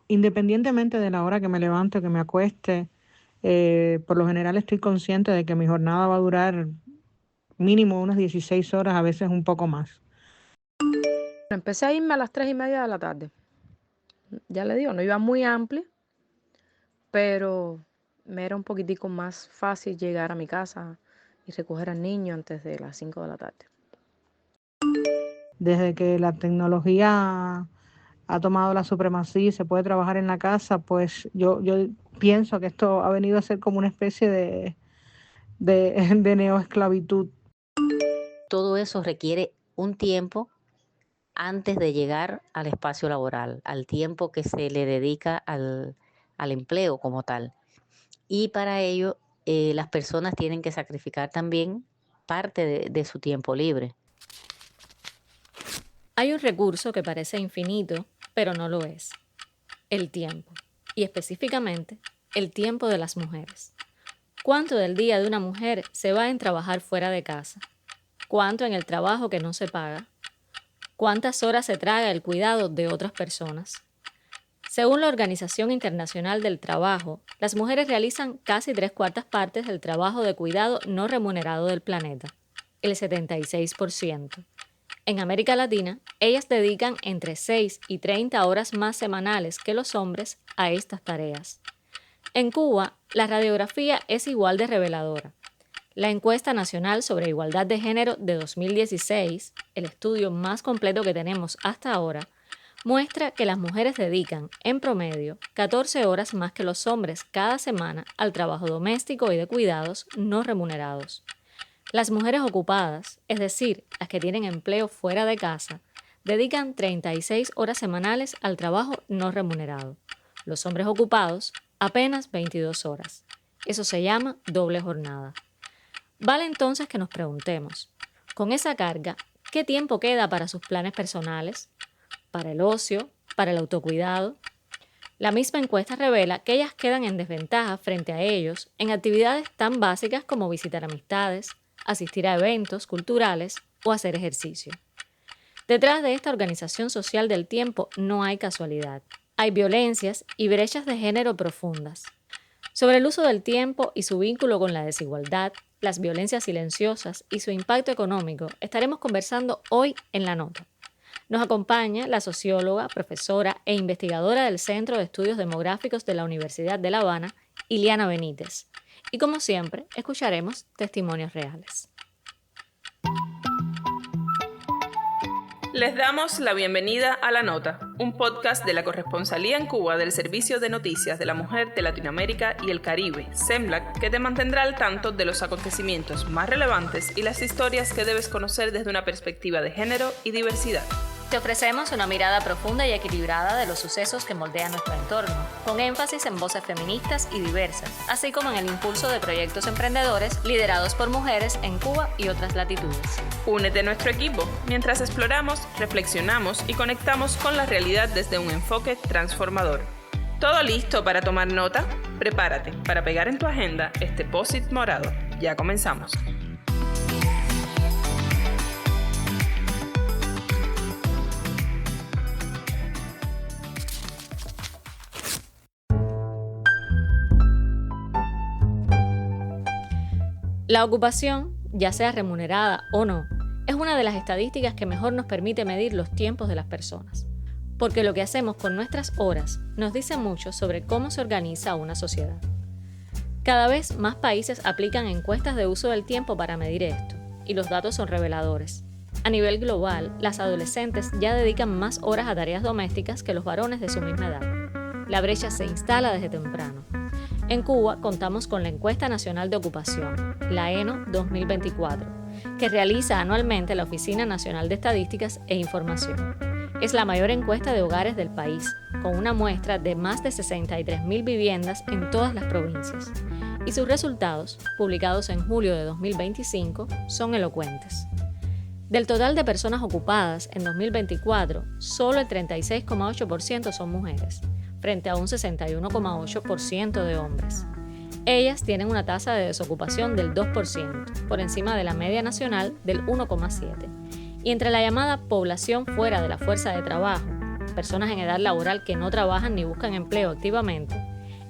independientemente de la hora que me levante o que me acueste, por lo general estoy consciente de que mi jornada va a durar mínimo unas 16 horas, a veces un poco más. Empecé a irme a las 3:30 de la tarde. Ya le digo, no iba muy amplio, pero me era un poquitico más fácil llegar a mi casa y recoger al niño antes de las 5 de la tarde. Desde que la tecnología ha tomado la supremacía y se puede trabajar en la casa, pues yo pienso que esto ha venido a ser como una especie de neoesclavitud. Todo eso requiere un tiempo antes de llegar al espacio laboral, al tiempo que se le dedica al empleo como tal. Y para ello, las personas tienen que sacrificar también parte de su tiempo libre. Hay un recurso que parece infinito, pero no lo es: el tiempo. Y específicamente, el tiempo de las mujeres. ¿Cuánto del día de una mujer se va en trabajar fuera de casa? ¿Cuánto en el trabajo que no se paga? ¿Cuántas horas se traga el cuidado de otras personas? Según la Organización Internacional del Trabajo, las mujeres realizan casi 3/4 del trabajo de cuidado no remunerado del planeta, el 76%. En América Latina, ellas dedican entre 6 y 30 horas más semanales que los hombres a estas tareas. En Cuba, la radiografía es igual de reveladora. La Encuesta Nacional sobre Igualdad de Género de 2016, el estudio más completo que tenemos hasta ahora, muestra que las mujeres dedican, en promedio, 14 horas más que los hombres cada semana al trabajo doméstico y de cuidados no remunerados. Las mujeres ocupadas, es decir, las que tienen empleo fuera de casa, dedican 36 horas semanales al trabajo no remunerado. Los hombres ocupados, apenas 22 horas. Eso se llama doble jornada. Vale entonces que nos preguntemos, con esa carga, ¿qué tiempo queda para sus planes personales? ¿Para el ocio? ¿Para el autocuidado? La misma encuesta revela que ellas quedan en desventaja frente a ellos en actividades tan básicas como visitar amistades, asistir a eventos culturales o hacer ejercicio. Detrás de esta organización social del tiempo no hay casualidad. Hay violencias y brechas de género profundas. Sobre el uso del tiempo y su vínculo con la desigualdad, las violencias silenciosas y su impacto económico estaremos conversando hoy en La Nota. Nos acompaña la socióloga, profesora e investigadora del Centro de Estudios Demográficos de la Universidad de La Habana, Iliana Benítez. Y como siempre, escucharemos testimonios reales. Les damos la bienvenida a La Nota, un podcast de la corresponsalía en Cuba del Servicio de Noticias de la Mujer de Latinoamérica y el Caribe, SEMLAC, que te mantendrá al tanto de los acontecimientos más relevantes y las historias que debes conocer desde una perspectiva de género y diversidad. Te ofrecemos una mirada profunda y equilibrada de los sucesos que moldean nuestro entorno, con énfasis en voces feministas y diversas, así como en el impulso de proyectos emprendedores liderados por mujeres en Cuba y otras latitudes. Únete a nuestro equipo mientras exploramos, reflexionamos y conectamos con la realidad desde un enfoque transformador. ¿Todo listo para tomar nota? Prepárate para pegar en tu agenda este post-it morado. Ya comenzamos. La ocupación, ya sea remunerada o no, es una de las estadísticas que mejor nos permite medir los tiempos de las personas. Porque lo que hacemos con nuestras horas nos dice mucho sobre cómo se organiza una sociedad. Cada vez más países aplican encuestas de uso del tiempo para medir esto, y los datos son reveladores. A nivel global, las adolescentes ya dedican más horas a tareas domésticas que los varones de su misma edad. La brecha se instala desde temprano. En Cuba contamos con la Encuesta Nacional de Ocupación, la ENO 2024, que realiza anualmente la Oficina Nacional de Estadísticas e Información. Es la mayor encuesta de hogares del país, con una muestra de más de 63.000 viviendas en todas las provincias. Y sus resultados, publicados en julio de 2025, son elocuentes. Del total de personas ocupadas en 2024, solo el 36,8% son mujeres, frente a un 61,8% de hombres. Ellas tienen una tasa de desocupación del 2%, por encima de la media nacional del 1,7%. Y entre la llamada población fuera de la fuerza de trabajo, personas en edad laboral que no trabajan ni buscan empleo activamente,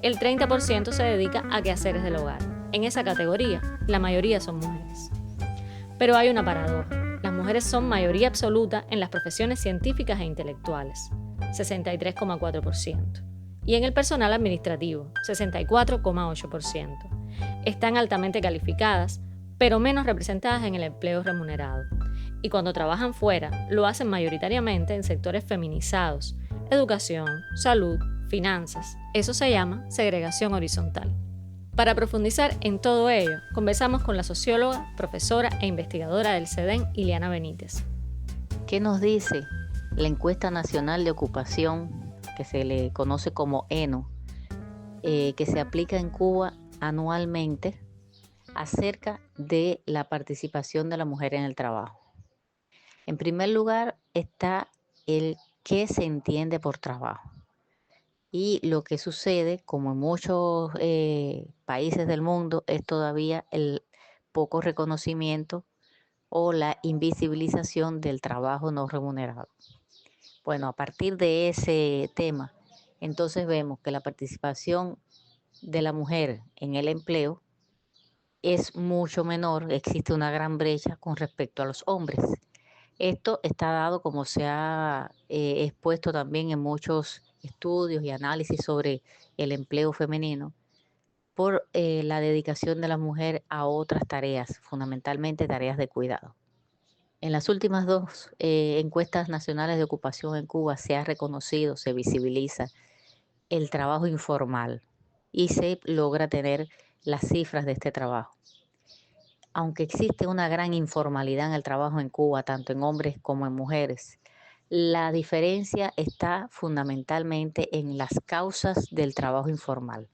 el 30% se dedica a quehaceres del hogar. En esa categoría, la mayoría son mujeres. Pero hay una paradoja. Las mujeres son mayoría absoluta en las profesiones científicas e intelectuales, 63,4%, y en el personal administrativo, 64,8%. Están altamente calificadas, pero menos representadas en el empleo remunerado. Y cuando trabajan fuera, lo hacen mayoritariamente en sectores feminizados, educación, salud, finanzas. Eso se llama segregación horizontal. Para profundizar en todo ello, conversamos con la socióloga, profesora e investigadora del CEDEN, Ileana Benítez. ¿Qué nos dice la Encuesta Nacional de Ocupación, que se le conoce como ENO, que se aplica en Cuba anualmente, acerca de la participación de la mujer en el trabajo? En primer lugar está el qué se entiende por trabajo. Y lo que sucede, como en muchos países del mundo, es todavía el poco reconocimiento o la invisibilización del trabajo no remunerado. Bueno, a partir de ese tema, entonces vemos que la participación de la mujer en el empleo es mucho menor, existe una gran brecha con respecto a los hombres. Esto está dado, como se ha expuesto también en muchos estudios y análisis sobre el empleo femenino, por la dedicación de la mujer a otras tareas, fundamentalmente tareas de cuidado. En las últimas dos encuestas nacionales de ocupación en Cuba se ha reconocido, se visibiliza el trabajo informal y se logra tener las cifras de este trabajo. Aunque existe una gran informalidad en el trabajo en Cuba, tanto en hombres como en mujeres, la diferencia está fundamentalmente en las causas del trabajo informal.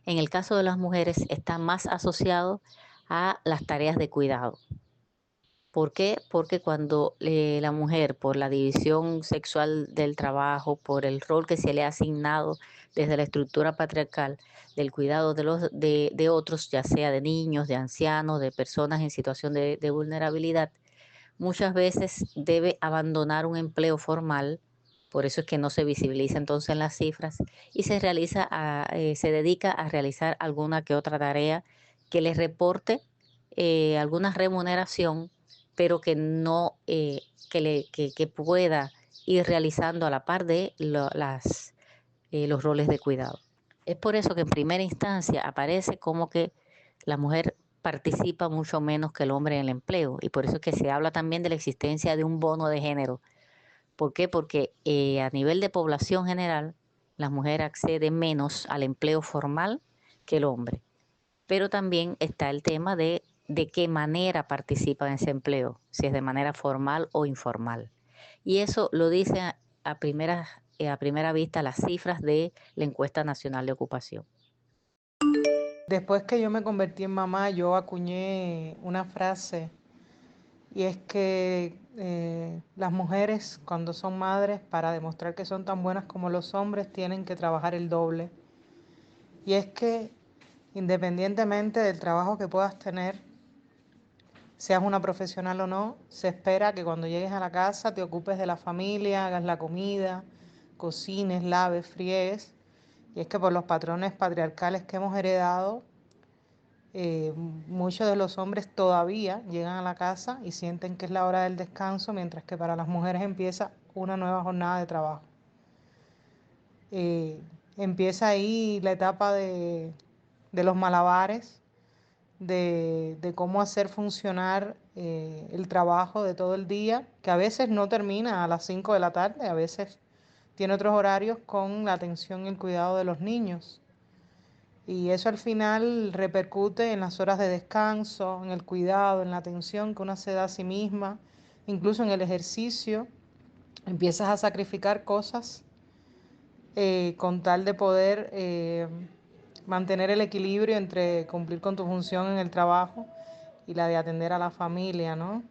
En el caso de las mujeres está más asociado a las tareas de cuidado. ¿Por qué? Porque cuando la mujer, por la división sexual del trabajo, por el rol que se le ha asignado desde la estructura patriarcal del cuidado de otros, ya sea de niños, de ancianos, de personas en situación de vulnerabilidad, muchas veces debe abandonar un empleo formal. Por eso es que no se visibiliza entonces en las cifras y se dedica a realizar alguna que otra tarea que les reporte alguna remuneración, pero que no que pueda ir realizando a la par de los roles de cuidado. Es por eso que en primera instancia aparece como que la mujer participa mucho menos que el hombre en el empleo, y por eso es que se habla también de la existencia de un bono de género. ¿Por qué? Porque a nivel de población general, la mujer accede menos al empleo formal que el hombre. Pero también está el tema de qué manera participa en ese empleo, si es de manera formal o informal. Y eso lo dice a primera vista las cifras de la Encuesta Nacional de Ocupación. Después que yo me convertí en mamá, yo acuñé una frase, y es que las mujeres, cuando son madres, para demostrar que son tan buenas como los hombres, tienen que trabajar el doble. Y es que independientemente del trabajo que puedas tener, seas una profesional o no, se espera que cuando llegues a la casa te ocupes de la familia, hagas la comida, cocines, laves, friegues. Y es que por los patrones patriarcales que hemos heredado, muchos de los hombres todavía llegan a la casa y sienten que es la hora del descanso, mientras que para las mujeres empieza una nueva jornada de trabajo. Empieza ahí la etapa de los malabares, de cómo hacer funcionar el trabajo de todo el día, que a veces no termina a las 5 de la tarde, a veces tiene otros horarios con la atención y el cuidado de los niños. Y eso al final repercute en las horas de descanso, en el cuidado, en la atención que una se da a sí misma, incluso en el ejercicio. Empiezas a sacrificar cosas con tal de poder mantener el equilibrio entre cumplir con tu función en el trabajo y la de atender a la familia, ¿no?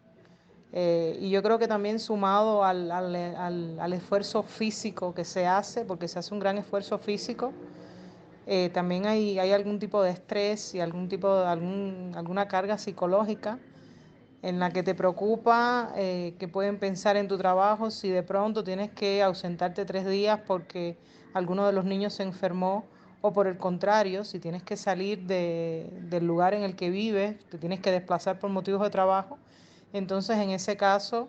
Y yo creo que también sumado al esfuerzo físico que se hace, porque se hace un gran esfuerzo físico, también hay algún tipo de estrés y alguna carga psicológica en la que te preocupa que pueden pensar en tu trabajo si de pronto tienes que ausentarte 3 días porque alguno de los niños se enfermó, o por el contrario, si tienes que salir del lugar en el que vives, te tienes que desplazar por motivos de trabajo. Entonces, en ese caso,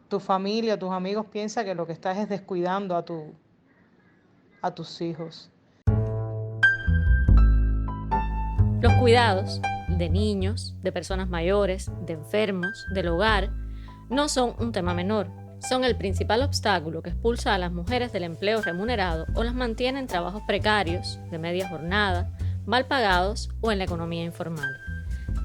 tu familia, tus amigos piensan que lo que estás es descuidando a tus hijos. Los cuidados de niños, de personas mayores, de enfermos, del hogar, no son un tema menor. Son el principal obstáculo que expulsa a las mujeres del empleo remunerado o las mantiene en trabajos precarios, de media jornada, mal pagados o en la economía informal.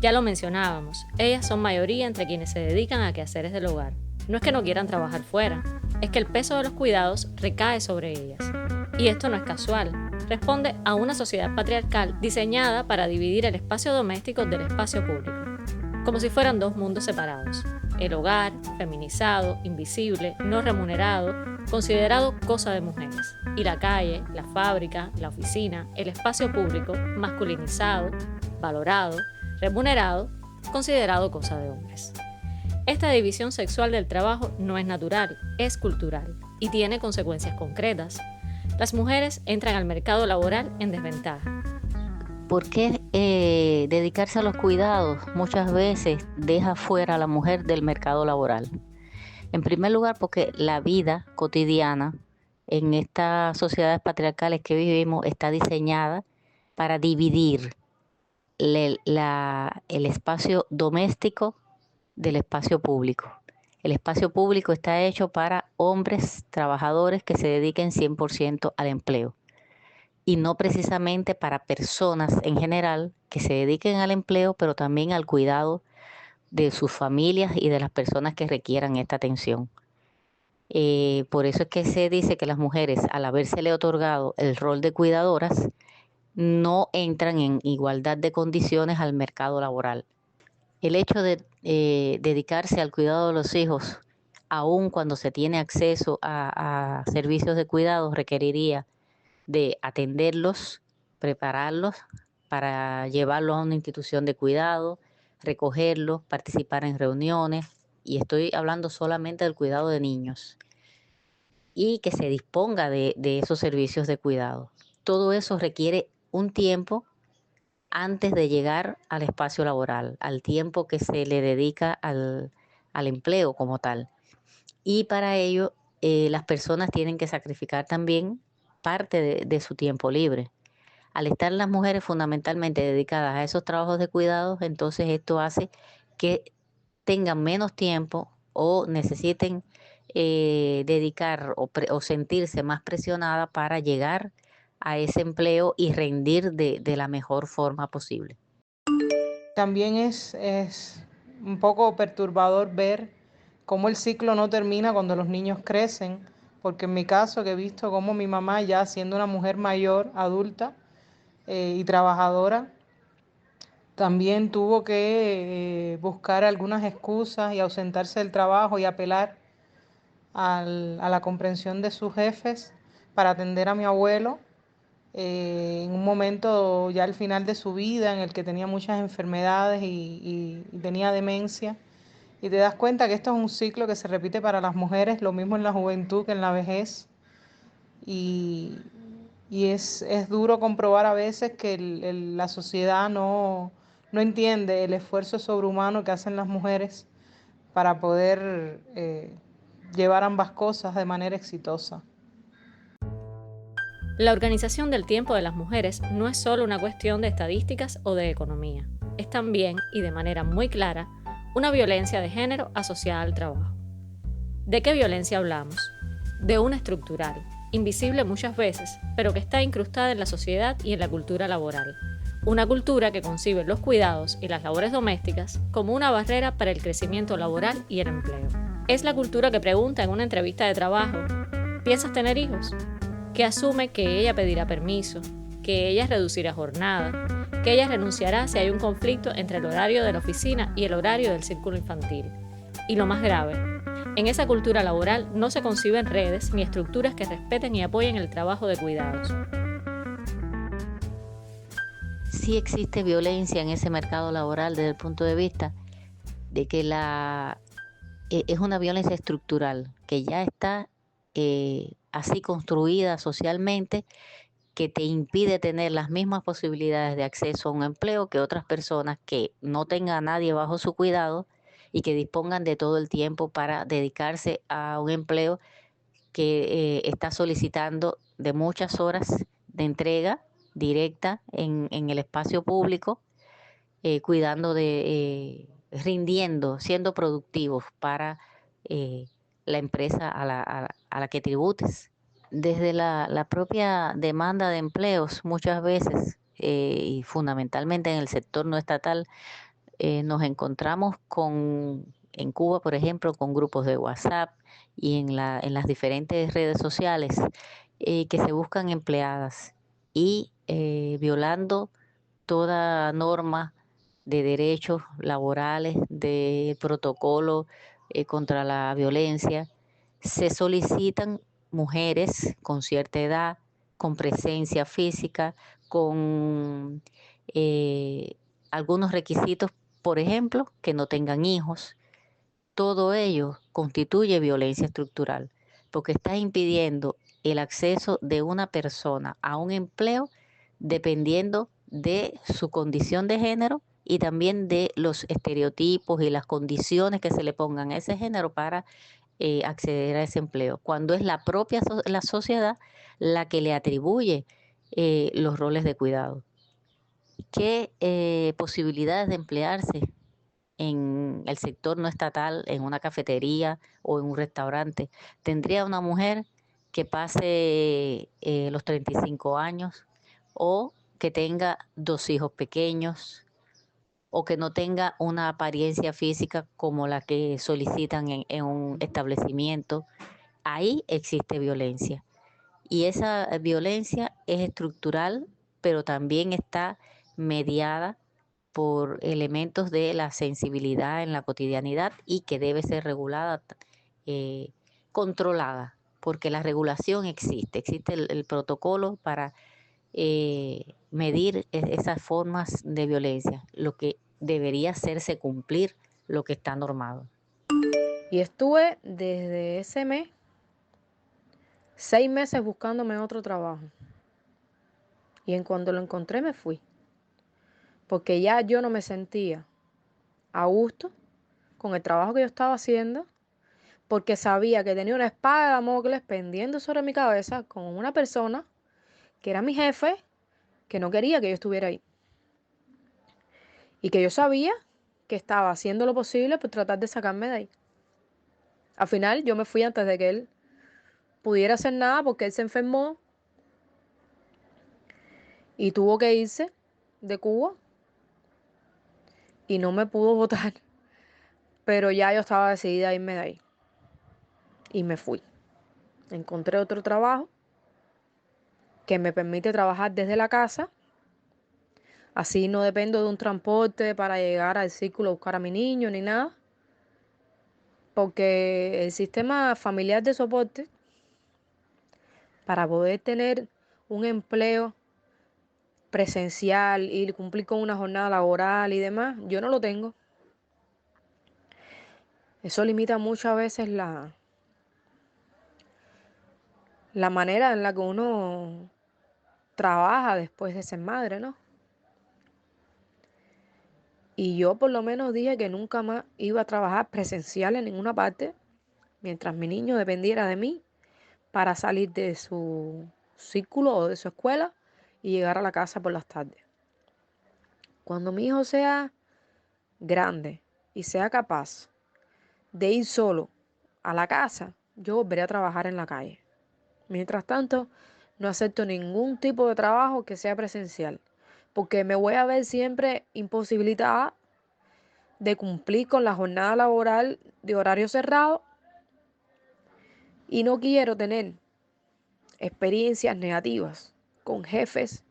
Ya lo mencionábamos, ellas son mayoría entre quienes se dedican a quehaceres del hogar. No es que no quieran trabajar fuera, es que el peso de los cuidados recae sobre ellas. Y esto no es casual, responde a una sociedad patriarcal diseñada para dividir el espacio doméstico del espacio público, como si fueran dos mundos separados. El hogar, feminizado, invisible, no remunerado, considerado cosa de mujeres. Y la calle, la fábrica, la oficina, el espacio público, masculinizado, valorado, remunerado, considerado cosa de hombres. Esta división sexual del trabajo no es natural, es cultural y tiene consecuencias concretas. Las mujeres entran al mercado laboral en desventaja. ¿Por qué dedicarse a los cuidados muchas veces deja fuera a la mujer del mercado laboral? En primer lugar, porque la vida cotidiana en estas sociedades patriarcales que vivimos está diseñada para dividir el espacio doméstico del espacio público. El espacio público está hecho para hombres trabajadores que se dediquen 100% al empleo y no precisamente para personas en general que se dediquen al empleo, pero también al cuidado de sus familias y de las personas que requieran esta atención. Por eso es que se dice que las mujeres, al habérsele otorgado el rol de cuidadoras, no entran en igualdad de condiciones al mercado laboral. El hecho de dedicarse al cuidado de los hijos, aun cuando se tiene acceso a servicios de cuidado, requeriría de atenderlos, prepararlos para llevarlos a una institución de cuidado, recogerlos, participar en reuniones, y estoy hablando solamente del cuidado de niños, y que se disponga de esos servicios de cuidado. Todo eso requiere un tiempo antes de llegar al espacio laboral, al tiempo que se le dedica al empleo como tal. Y para ello las personas tienen que sacrificar también parte de su tiempo libre. Al estar las mujeres fundamentalmente dedicadas a esos trabajos de cuidados, entonces esto hace que tengan menos tiempo o necesiten dedicar o sentirse más presionada para llegar a ese empleo y rendir de la mejor forma posible. También es un poco perturbador ver cómo el ciclo no termina cuando los niños crecen, porque en mi caso que he visto cómo mi mamá, ya siendo una mujer mayor, adulta y trabajadora, también tuvo que buscar algunas excusas y ausentarse del trabajo y apelar a la comprensión de sus jefes para atender a mi abuelo en un momento ya al final de su vida en el que tenía muchas enfermedades y tenía demencia. Y te das cuenta que esto es un ciclo que se repite para las mujeres, lo mismo en la juventud que en la vejez. Y es duro comprobar a veces que la sociedad no entiende el esfuerzo sobrehumano que hacen las mujeres para poder llevar ambas cosas de manera exitosa. La organización del tiempo de las mujeres no es solo una cuestión de estadísticas o de economía, es también, y de manera muy clara, una violencia de género asociada al trabajo. ¿De qué violencia hablamos? De una estructural, invisible muchas veces, pero que está incrustada en la sociedad y en la cultura laboral. Una cultura que concibe los cuidados y las labores domésticas como una barrera para el crecimiento laboral y el empleo. Es la cultura que pregunta en una entrevista de trabajo, ¿piensas tener hijos?, que asume que ella pedirá permiso, que ella reducirá jornada, que ella renunciará si hay un conflicto entre el horario de la oficina y el horario del círculo infantil. Y lo más grave, en esa cultura laboral no se conciben redes ni estructuras que respeten y apoyen el trabajo de cuidados. Sí existe violencia en ese mercado laboral desde el punto de vista de que es una violencia estructural que ya está así construida socialmente, que te impide tener las mismas posibilidades de acceso a un empleo que otras personas que no tengan a nadie bajo su cuidado y que dispongan de todo el tiempo para dedicarse a un empleo que está solicitando de muchas horas de entrega directa en el espacio público, cuidando rindiendo, siendo productivos para la empresa a la que tributes. Desde la propia demanda de empleos, muchas veces, y fundamentalmente en el sector no estatal, nos encontramos en Cuba, por ejemplo, con grupos de WhatsApp y en las diferentes redes sociales que se buscan empleadas y violando toda norma de derechos laborales, de protocolo contra la violencia. Se solicitan mujeres con cierta edad, con presencia física, con algunos requisitos, por ejemplo, que no tengan hijos. Todo ello constituye violencia estructural, porque está impidiendo el acceso de una persona a un empleo dependiendo de su condición de género y también de los estereotipos y las condiciones que se le pongan a ese género para acceder a ese empleo, cuando es la propia la sociedad la que le atribuye los roles de cuidado. ¿Qué posibilidades de emplearse en el sector no estatal, en una cafetería o en un restaurante, tendría una mujer que pase los 35 años o que tenga 2 hijos pequeños o que no tenga una apariencia física como la que solicitan en un establecimiento? Ahí existe violencia y esa violencia es estructural, pero también está mediada por elementos de la sensibilidad en la cotidianidad y que debe ser regulada, eh, controlada, porque la regulación existe el protocolo para medir esas formas de violencia, lo que debería hacerse cumplir lo que está normado. Y estuve desde ese mes 6 meses buscándome otro trabajo. Y en cuando lo encontré me fui. Porque ya yo no me sentía a gusto con el trabajo que yo estaba haciendo, porque sabía que tenía una espada de Damocles pendiendo sobre mi cabeza con una persona que era mi jefe, que no quería que yo estuviera ahí. Y que yo sabía que estaba haciendo lo posible por tratar de sacarme de ahí. Al final yo me fui antes de que él pudiera hacer nada porque él se enfermó y tuvo que irse de Cuba y no me pudo votar. Pero ya yo estaba decidida a irme de ahí. Y me fui. Encontré otro trabajo que me permite trabajar desde la casa. Así no dependo de un transporte para llegar al círculo a buscar a mi niño ni nada. Porque el sistema familiar de soporte, para poder tener un empleo presencial y cumplir con una jornada laboral y demás, yo no lo tengo. Eso limita muchas veces la manera en la que uno trabaja después de ser madre, ¿no? Y yo por lo menos dije que nunca más iba a trabajar presencial en ninguna parte mientras mi niño dependiera de mí para salir de su círculo o de su escuela y llegar a la casa por las tardes. Cuando mi hijo sea grande y sea capaz de ir solo a la casa, yo volveré a trabajar en la calle. Mientras tanto, no acepto ningún tipo de trabajo que sea presencial, porque me voy a ver siempre imposibilitada de cumplir con la jornada laboral de horario cerrado y no quiero tener experiencias negativas con jefes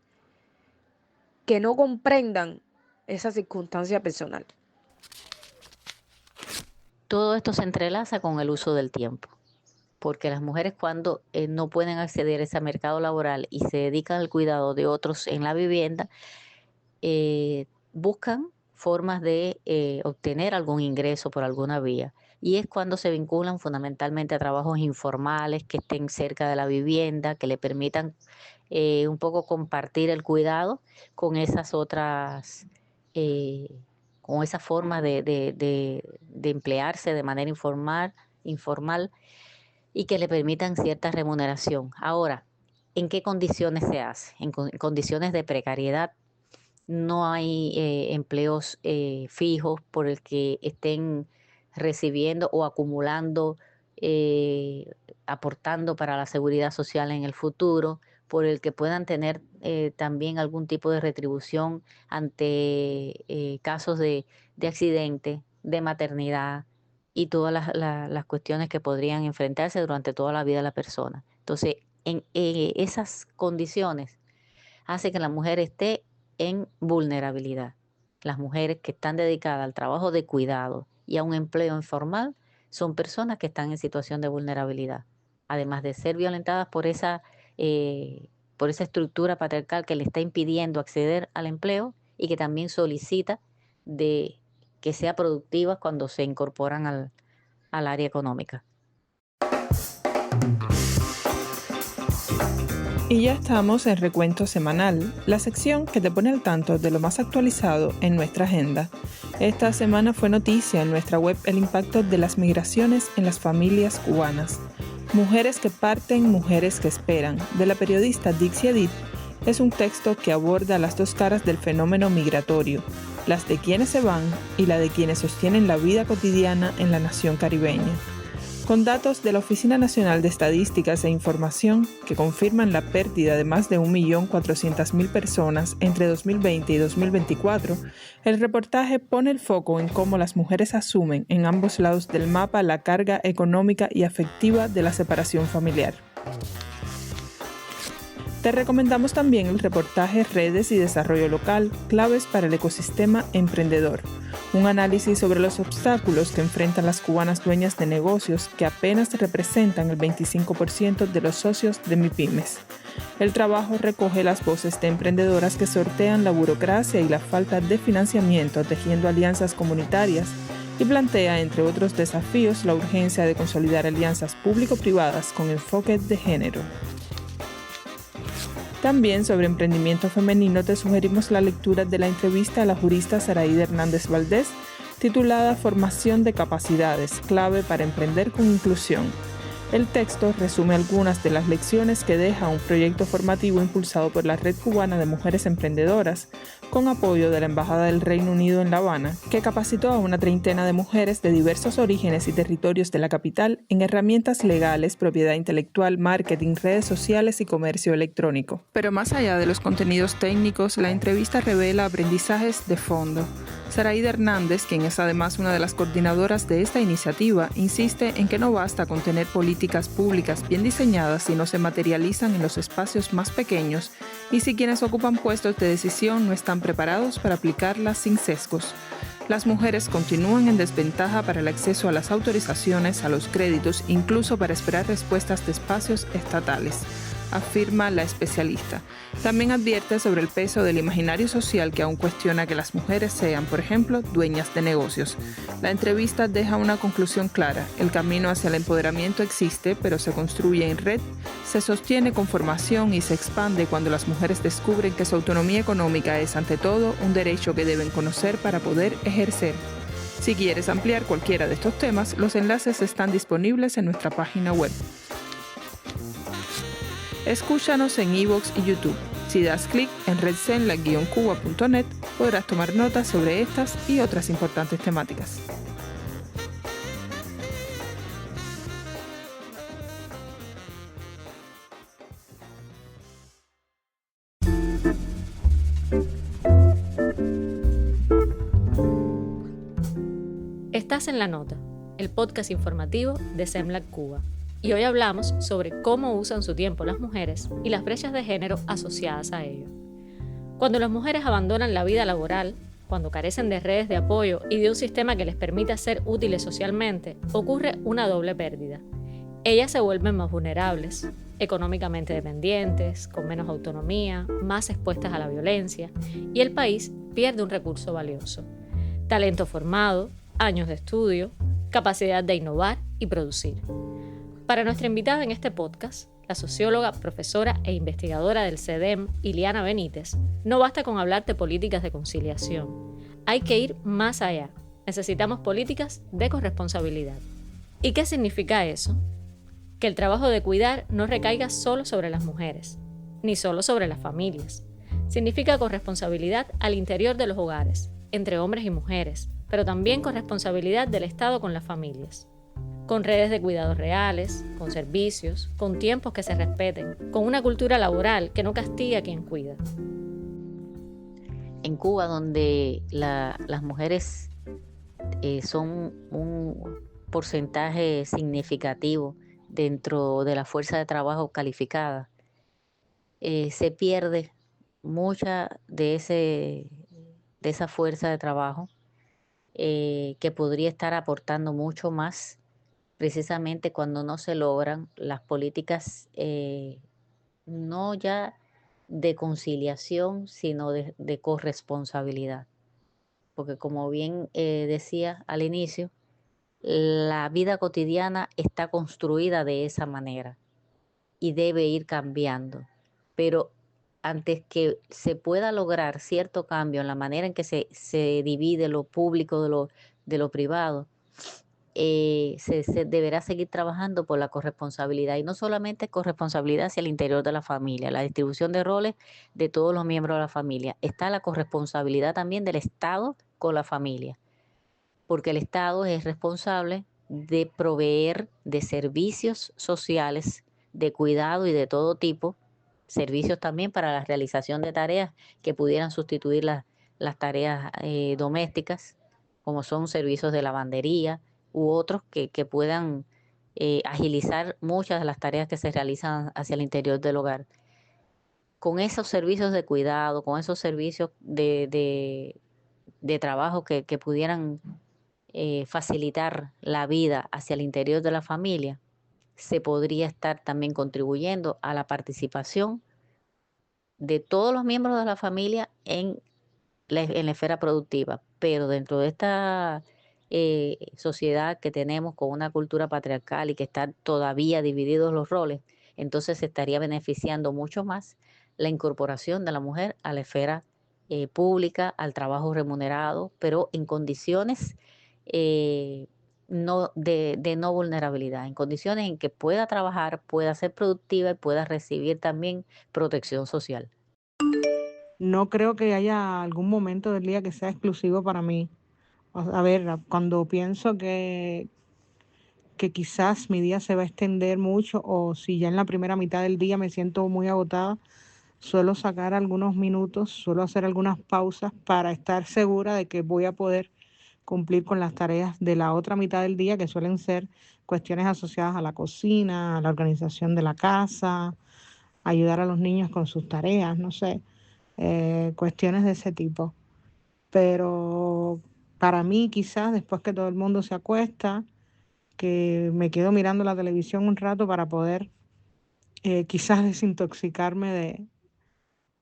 que no comprendan esa circunstancia personal. Todo esto se entrelaza con el uso del tiempo, porque las mujeres cuando no pueden acceder a ese mercado laboral y se dedican al cuidado de otros en la vivienda, buscan formas de obtener algún ingreso por alguna vía. Y es cuando se vinculan fundamentalmente a trabajos informales que estén cerca de la vivienda, que le permitan un poco compartir el cuidado con esas otras, con esa forma de emplearse de manera informal y que le permitan cierta remuneración. Ahora, ¿en qué condiciones se hace? En condiciones de precariedad. No hay empleos fijos por el que estén recibiendo o acumulando, aportando para la seguridad social en el futuro, por el que puedan tener también algún tipo de retribución ante casos de accidente, de maternidad y todas las cuestiones que podrían enfrentarse durante toda la vida de la persona. Entonces, en esas condiciones hace que la mujer esté en vulnerabilidad. Las mujeres que están dedicadas al trabajo de cuidado y a un empleo informal son personas que están en situación de vulnerabilidad, además de ser violentadas por esa estructura patriarcal que le está impidiendo acceder al empleo y que también solicita de que sea productivas cuando se incorporan al área económica. Y ya estamos en Recuento Semanal, la sección que te pone al tanto de lo más actualizado en nuestra agenda. Esta semana fue noticia en nuestra web el impacto de las migraciones en las familias cubanas. Mujeres que parten, mujeres que esperan, de la periodista Dixie Edith, es un texto que aborda las dos caras del fenómeno migratorio, las de quienes se van y la de quienes sostienen la vida cotidiana en la nación caribeña. Con datos de la Oficina Nacional de Estadísticas e Información que confirman la pérdida de más de 1.400.000 personas entre 2020 y 2024, el reportaje pone el foco en cómo las mujeres asumen en ambos lados del mapa la carga económica y afectiva de la separación familiar. Te recomendamos también el reportaje Redes y Desarrollo Local, claves para el ecosistema emprendedor, un análisis sobre los obstáculos que enfrentan las cubanas dueñas de negocios que apenas representan el 25% de los socios de MIPYMES. El trabajo recoge las voces de emprendedoras que sortean la burocracia y la falta de financiamiento tejiendo alianzas comunitarias y plantea, entre otros desafíos, la urgencia de consolidar alianzas público-privadas con enfoque de género. También sobre emprendimiento femenino te sugerimos la lectura de la entrevista a la jurista Saraída Hernández Valdés, titulada Formación de capacidades, clave para emprender con inclusión. El texto resume algunas de las lecciones que deja un proyecto formativo impulsado por la Red Cubana de Mujeres Emprendedoras, con apoyo de la Embajada del Reino Unido en La Habana, que capacitó a una treintena de mujeres de diversos orígenes y territorios de la capital en herramientas legales, propiedad intelectual, marketing, redes sociales y comercio electrónico. Pero más allá de los contenidos técnicos, la entrevista revela aprendizajes de fondo. Saraída Hernández, quien es además una de las coordinadoras de esta iniciativa, insiste en que no basta con tener políticas públicas bien diseñadas si no se materializan en los espacios más pequeños y si quienes ocupan puestos de decisión no están preparados para aplicarlas sin sesgos. Las mujeres continúan en desventaja para el acceso a las autorizaciones, a los créditos, incluso para esperar respuestas de espacios estatales, afirma la especialista. También advierte sobre el peso del imaginario social que aún cuestiona que las mujeres sean, por ejemplo, dueñas de negocios. La entrevista deja una conclusión clara. El camino hacia el empoderamiento existe, pero se construye en red, se sostiene con formación y se expande cuando las mujeres descubren que su autonomía económica es, ante todo, un derecho que deben conocer para poder ejercer. Si quieres ampliar cualquiera de estos temas, los enlaces están disponibles en nuestra página web. Escúchanos en iVoox y YouTube. Si das clic en redzenla-cuba.net podrás tomar notas sobre estas y otras importantes temáticas. Estás en La Nota, el podcast informativo de Semlac Cuba. Y hoy hablamos sobre cómo usan su tiempo las mujeres y las brechas de género asociadas a ello. Cuando las mujeres abandonan la vida laboral, cuando carecen de redes de apoyo y de un sistema que les permita ser útiles socialmente, ocurre una doble pérdida. Ellas se vuelven más vulnerables, económicamente dependientes, con menos autonomía, más expuestas a la violencia, y el país pierde un recurso valioso. talento formado, años de estudio, capacidad de innovar y producir. Para nuestra invitada en este podcast, la socióloga, profesora e investigadora del CEDEM, Iliana Benítez, no basta con hablar de políticas de conciliación. Hay que ir más allá. Necesitamos políticas de corresponsabilidad. ¿Y qué significa eso? Que el trabajo de cuidar no recaiga solo sobre las mujeres, ni solo sobre las familias. Significa corresponsabilidad al interior de los hogares, entre hombres y mujeres, pero también corresponsabilidad del Estado con las familias. Con redes de cuidados reales, con servicios, con tiempos que se respeten, con una cultura laboral que no castiga a quien cuida. En Cuba, donde las mujeres son un porcentaje significativo dentro de la fuerza de trabajo calificada, se pierde mucha de esa fuerza de trabajo que podría estar aportando mucho más precisamente cuando no se logran las políticas no ya de conciliación, sino de corresponsabilidad. Porque como bien decía al inicio, la vida cotidiana está construida de esa manera y debe ir cambiando. Pero antes que se pueda lograr cierto cambio en la manera en que se divide lo público de lo privado, se deberá seguir trabajando por la corresponsabilidad, y no solamente corresponsabilidad hacia el interior de la familia, la distribución de roles de todos los miembros de la familia. Está la corresponsabilidad también del Estado con la familia, porque el Estado es responsable de proveer de servicios sociales, de cuidado y de todo tipo, servicios también para la realización de tareas que pudieran sustituir las tareas domésticas, como son servicios de lavandería u otros que puedan agilizar muchas de las tareas que se realizan hacia el interior del hogar. Con esos servicios de cuidado, con esos servicios de trabajo que pudieran facilitar la vida hacia el interior de la familia, se podría estar también contribuyendo a la participación de todos los miembros de la familia en la esfera productiva. Pero dentro de esta sociedad que tenemos con una cultura patriarcal y que están todavía divididos los roles, entonces se estaría beneficiando mucho más la incorporación de la mujer a la esfera pública, al trabajo remunerado, pero en condiciones de no vulnerabilidad, en condiciones en que pueda trabajar, pueda ser productiva y pueda recibir también protección social. No creo que haya algún momento del día que sea exclusivo para mí. A ver, cuando pienso que quizás mi día se va a extender mucho, o si ya en la primera mitad del día me siento muy agotada, suelo sacar algunos minutos, suelo hacer algunas pausas para estar segura de que voy a poder cumplir con las tareas de la otra mitad del día, que suelen ser cuestiones asociadas a la cocina, a la organización de la casa, ayudar a los niños con sus tareas, no sé, cuestiones de ese tipo. Pero para mí, quizás después que todo el mundo se acuesta, que me quedo mirando la televisión un rato para poder quizás desintoxicarme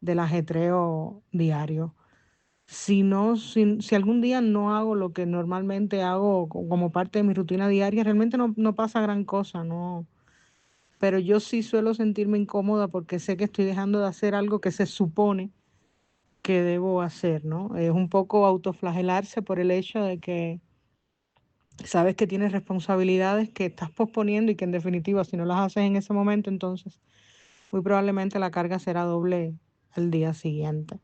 del ajetreo diario. Si no, si algún día no hago lo que normalmente hago como parte de mi rutina diaria, realmente no pasa gran cosa, no. Pero yo sí suelo sentirme incómoda porque sé que estoy dejando de hacer algo que se supone que debo hacer, ¿no? Es un poco autoflagelarse por el hecho de que sabes que tienes responsabilidades que estás posponiendo y que en definitiva si no las haces en ese momento, entonces muy probablemente la carga será doble al día siguiente.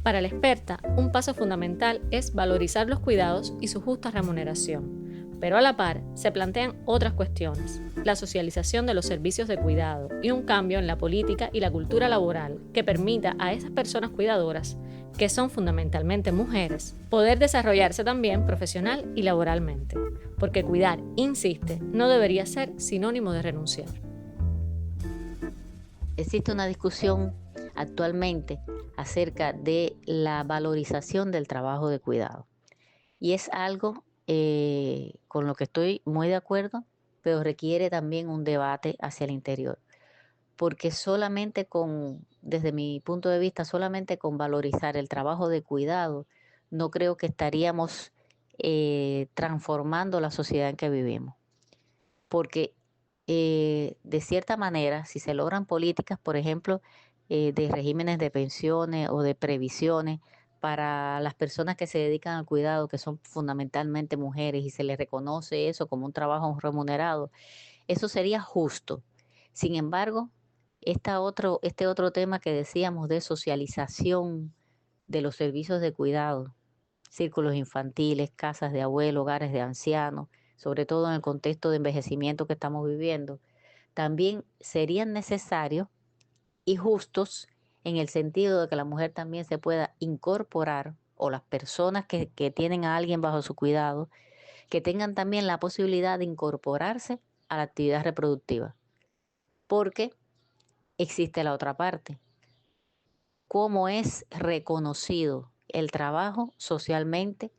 Para la experta, un paso fundamental es valorizar los cuidados y su justa remuneración. Pero a la par, se plantean otras cuestiones, la socialización de los servicios de cuidado y un cambio en la política y la cultura laboral que permita a esas personas cuidadoras, que son fundamentalmente mujeres, poder desarrollarse también profesional y laboralmente. Porque cuidar, insiste, no debería ser sinónimo de renunciar. Existe una discusión actualmente acerca de la valorización del trabajo de cuidado. Y es algo con lo que estoy muy de acuerdo, pero requiere también un debate hacia el interior. Porque solamente con desde mi punto de vista, solamente con valorizar el trabajo de cuidado, no creo que estaríamos transformando la sociedad en que vivimos. Porque de cierta manera, si se logran políticas, por ejemplo, de regímenes de pensiones o de previsiones para las personas que se dedican al cuidado, que son fundamentalmente mujeres, y se les reconoce eso como un trabajo remunerado, eso sería justo. Sin embargo, este otro tema que decíamos de socialización de los servicios de cuidado, círculos infantiles, casas de abuelos, hogares de ancianos, sobre todo en el contexto de envejecimiento que estamos viviendo, también serían necesarios y justos en el sentido de que la mujer también se pueda incorporar, o las personas que tienen a alguien bajo su cuidado, que tengan también la posibilidad de incorporarse a la actividad reproductiva. Porque existe la otra parte. ¿Cómo es reconocido el trabajo socialmente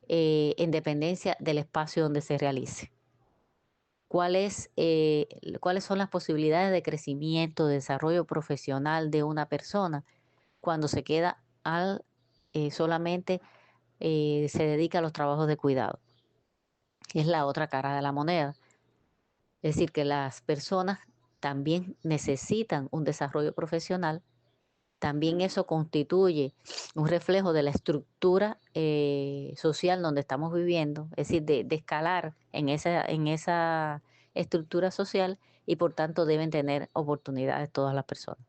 en dependencia del espacio donde se realice? ¿Cuáles son las posibilidades de crecimiento, de desarrollo profesional de una persona cuando se queda solamente se dedica a los trabajos de cuidado? Es la otra cara de la moneda. Es decir, que las personas también necesitan un desarrollo profesional. También eso constituye un reflejo de la estructura social donde estamos viviendo, es decir, de escalar en esa estructura social, y por tanto deben tener oportunidades todas las personas.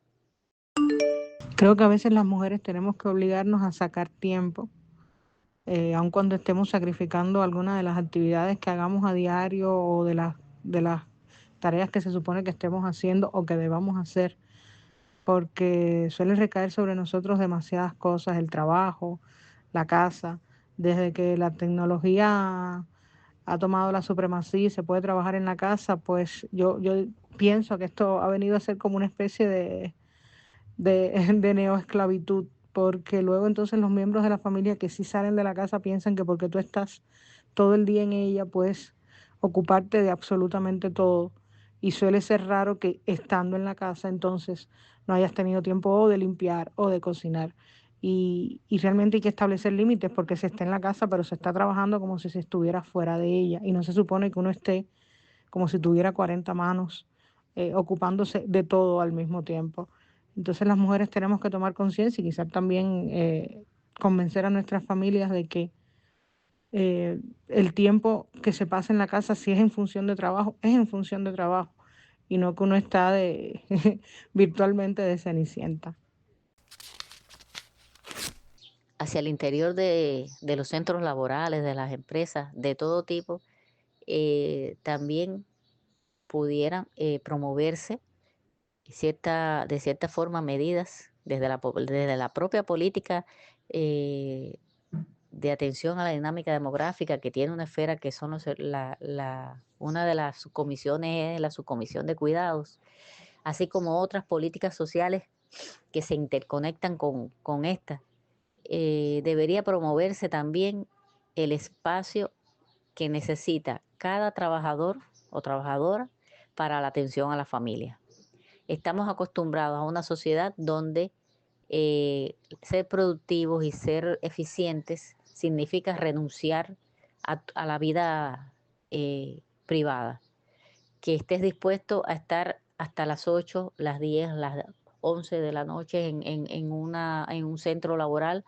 Creo que a veces las mujeres tenemos que obligarnos a sacar tiempo, aun cuando estemos sacrificando alguna de las actividades que hagamos a diario o de las tareas que se supone que estemos haciendo o que debamos hacer, porque suele recaer sobre nosotros demasiadas cosas, el trabajo, la casa, desde que la tecnología ha tomado la supremacía y se puede trabajar en la casa, pues yo pienso que esto ha venido a ser como una especie de neoesclavitud, porque luego entonces los miembros de la familia que sí salen de la casa piensan que porque tú estás todo el día en ella, puedes ocuparte de absolutamente todo. Y suele ser raro que estando en la casa entonces no hayas tenido tiempo o de limpiar o de cocinar. Y realmente hay que establecer límites porque se está en la casa, pero se está trabajando como si se estuviera fuera de ella. Y no se supone que uno esté como si tuviera 40 manos ocupándose de todo al mismo tiempo. Entonces las mujeres tenemos que tomar conciencia y quizás también convencer a nuestras familias de que el tiempo que se pasa en la casa, si es en función de trabajo, es en función de trabajo y no que uno está virtualmente de cenicienta. Hacia el interior de los centros laborales, de las empresas, de todo tipo, también pudieran promoverse de cierta forma medidas desde la propia política de atención a la dinámica demográfica, que tiene una esfera que son una de las subcomisiones es la subcomisión de cuidados, así como otras políticas sociales que se interconectan con esta. Debería promoverse también el espacio que necesita cada trabajador o trabajadora para la atención a la familia. Estamos acostumbrados a una sociedad donde ser productivos y ser eficientes significa renunciar a la vida privada. Que estés dispuesto a estar hasta las 8, las 10, las 11 de la noche en un centro laboral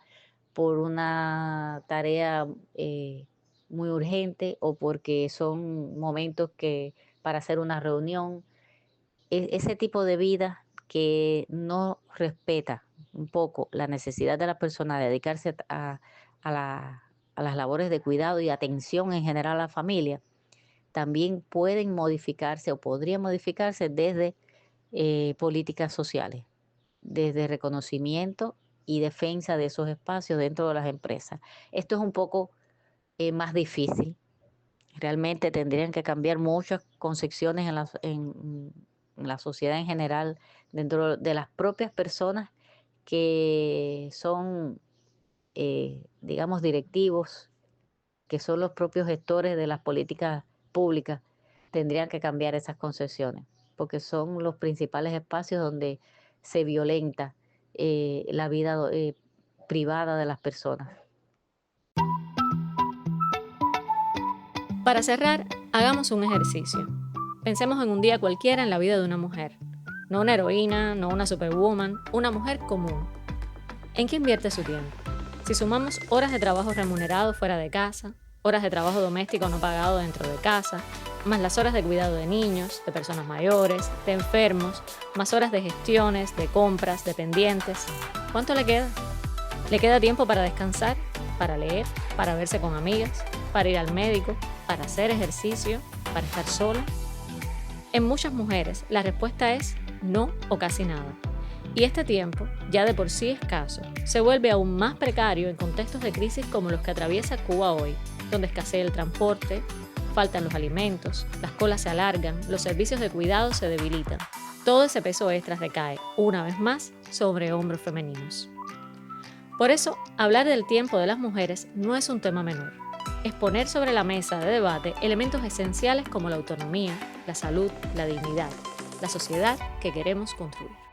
por una tarea muy urgente o porque son momentos que para hacer una reunión. Ese tipo de vida que no respeta un poco la necesidad de la persona de dedicarse a las labores de cuidado y atención en general a la familia, también pueden modificarse o podrían modificarse desde políticas sociales, desde reconocimiento y defensa de esos espacios dentro de las empresas. Esto es un poco más difícil. Realmente tendrían que cambiar muchas concepciones en la sociedad en general, dentro de las propias personas que son, digamos, directivos, que son los propios gestores de las políticas públicas, tendrían que cambiar esas concepciones, porque son los principales espacios donde se violenta la vida privada de las personas. Para cerrar, hagamos un ejercicio. Pensemos en un día cualquiera en la vida de una mujer. No una heroína, no una superwoman, una mujer común. ¿En qué invierte su tiempo? Si sumamos horas de trabajo remunerado fuera de casa, horas de trabajo doméstico no pagado dentro de casa, más las horas de cuidado de niños, de personas mayores, de enfermos, más horas de gestiones, de compras, de pendientes, ¿cuánto le queda? ¿Le queda tiempo para descansar, para leer, para verse con amigas, para ir al médico, para hacer ejercicio, para estar sola? En muchas mujeres, la respuesta es no o casi nada. Y este tiempo, ya de por sí escaso, se vuelve aún más precario en contextos de crisis como los que atraviesa Cuba hoy, donde escasea el transporte, faltan los alimentos, las colas se alargan, los servicios de cuidado se debilitan. Todo ese peso extra recae, una vez más, sobre hombros femeninos. Por eso, hablar del tiempo de las mujeres no es un tema menor. Es poner sobre la mesa de debate elementos esenciales como la autonomía, la salud, la dignidad, la sociedad que queremos construir.